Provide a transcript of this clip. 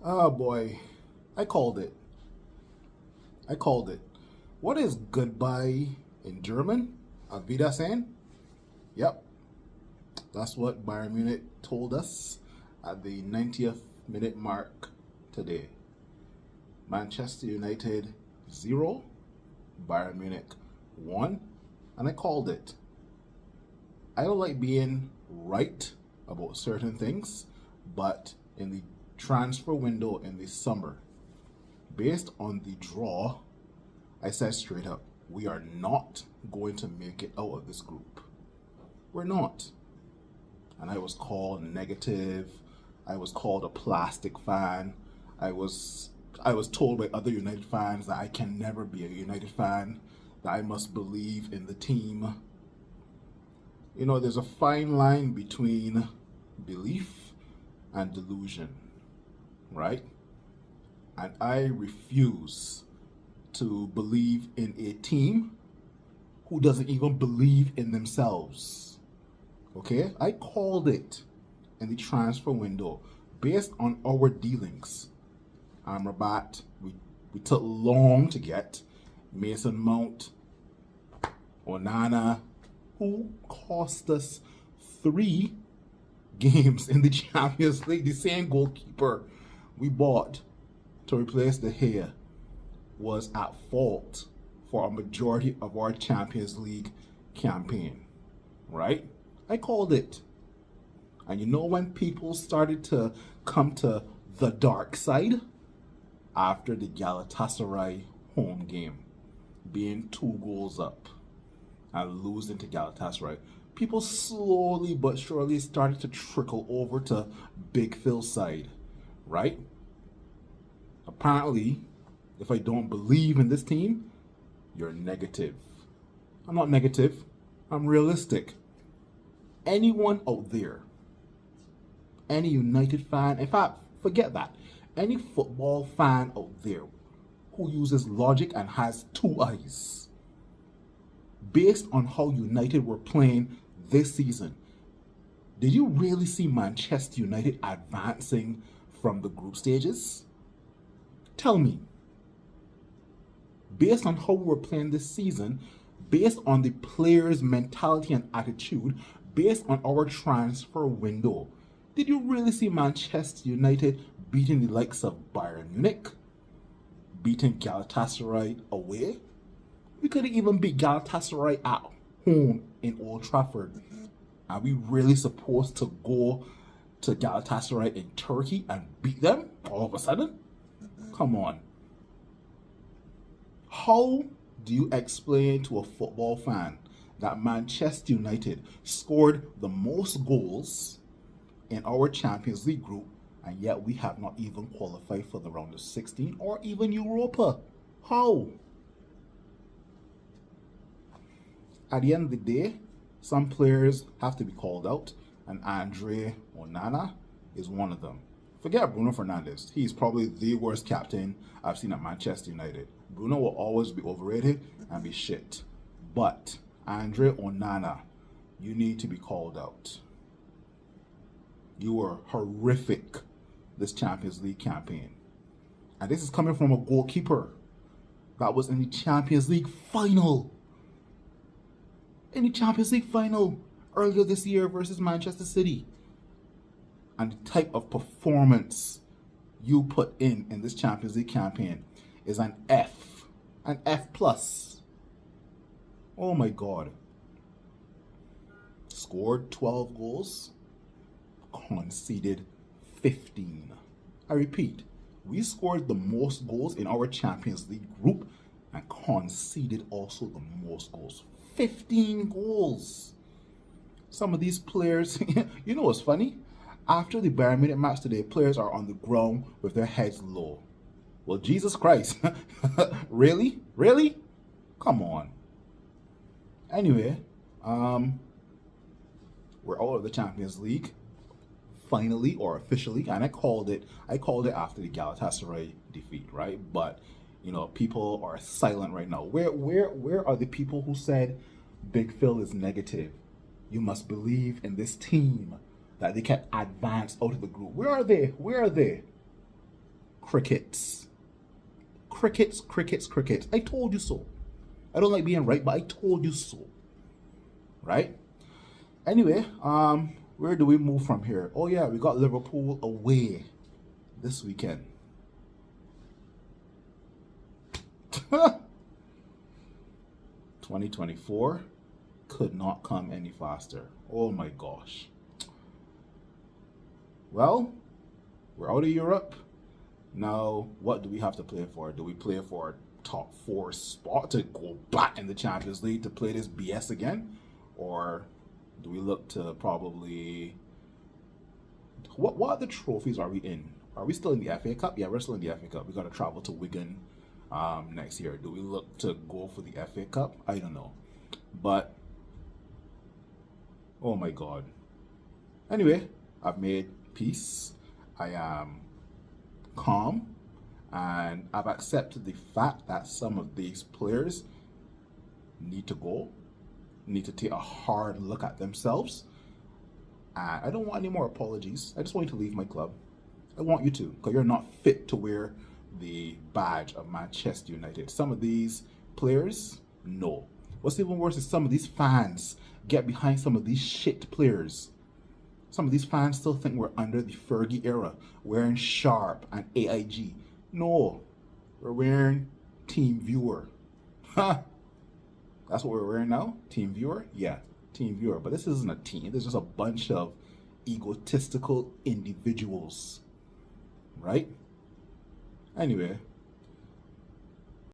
Oh boy, I called it. I called it. What is goodbye in German? Auf Wiedersehen? Yep, that's what Bayern Munich told us at the 90th minute mark today. Manchester United 0, Bayern Munich 1, and I called it. I don't like being right about certain things, but in the transfer window in the summer, based on the draw, I said straight up, we are not going to make it out of this group. We're not. And I was called negative. I was called a plastic fan. I was I was told by other United fans that I can never be a United fan, that I must believe in the team. You know, there's a fine line between belief and delusion, right? And I refuse to believe in a team who doesn't even believe in themselves. Okay? I called it in the transfer window based on our dealings. Amrabat, we took long to get. Mason Mount, Onana, who cost us 3 games in the Champions League. The same goalkeeper we bought to replace De Gea was at fault for a majority of our Champions League campaign, right? I called it. And you know when people started to come to the dark side? After the Galatasaray home game, being 2 goals up and losing to Galatasaray. People slowly but surely started to trickle over to Big Phil's side, right? Apparently, if I don't believe in this team, you're negative. I'm not negative, I'm realistic. Anyone out there, any United fan, in fact, forget that. Any football fan out there who uses logic and has 2 eyes, based on how United were playing this season, did you really see Manchester United advancing from the group stages? Tell me. Based on how we were playing this season, based on the players' mentality and attitude, based on our transfer window, did you really see Manchester United beating the likes of Bayern Munich, beating Galatasaray away? We couldn't even beat Galatasaray at home in Old Trafford. Are we really supposed to go to Galatasaray in Turkey and beat them all of a sudden? Come on. How do you explain to a football fan that Manchester United scored the most goals in our Champions League group, and yet we have not even qualified for the round of 16 or even Europa? How? At the end of the day, some players have to be called out, and Andre Onana is one of them. Forget Bruno Fernandes. He's probably the worst captain I've seen at Manchester United. Bruno will always be overrated and be shit. But Andre Onana, you need to be called out. You were horrific this Champions League campaign. And this is coming from a goalkeeper that was in the Champions League final. In the Champions League final earlier this year versus Manchester City. And the type of performance you put in this Champions League campaign is an F. An F plus. Oh my God. Scored 12 goals. Conceded 15. I repeat, we scored the most goals in our Champions League group and conceded also the most goals. 15 goals. Some of these players, you know what's funny? After the Bayern Munich match today, players are on the ground with their heads low. Well, Jesus Christ. Really? Really? Come on. Anyway, we're out of the Champions League. Finally or officially, and I called it after the Galatasaray defeat, right? But you know, people are silent right now. Where are the people who said Big Phil is negative? You must believe in this team that they can advance out of the group. Where are they? Where are they? crickets. Crickets, crickets, crickets. I told you so. I don't like being right, but I told you so. Right? Anyway, where do we move from here? Oh yeah, we got Liverpool away this weekend. 2024 could not come any faster. Oh my gosh. Well, we're out of Europe. Now, what do we have to play for? Do we play for a top 4 spot to go back in the Champions League to play this BS again? Or do we look to probably... What other trophies are we in? Are we still in the FA Cup? Yeah, we're still in the FA Cup. We got to travel to Wigan next year. Do we look to go for the FA Cup? I don't know. But, oh my God. Anyway, I've made peace. I am calm. And I've accepted the fact that some of these players need to go, need to take a hard look at themselves. And I don't want any more apologies. I just want you to leave my club. I want you to, because you're not fit to wear the badge of Manchester United. Some of these players, no. What's even worse is some of these fans get behind some of these shit players. Some of these fans still think we're under the Fergie era, wearing Sharp and AIG. No, we're wearing Team Viewer. Ha! That's what we're wearing now? Team Viewer? Yeah, Team Viewer. But this isn't a team. This is just a bunch of egotistical individuals. Right? Anyway,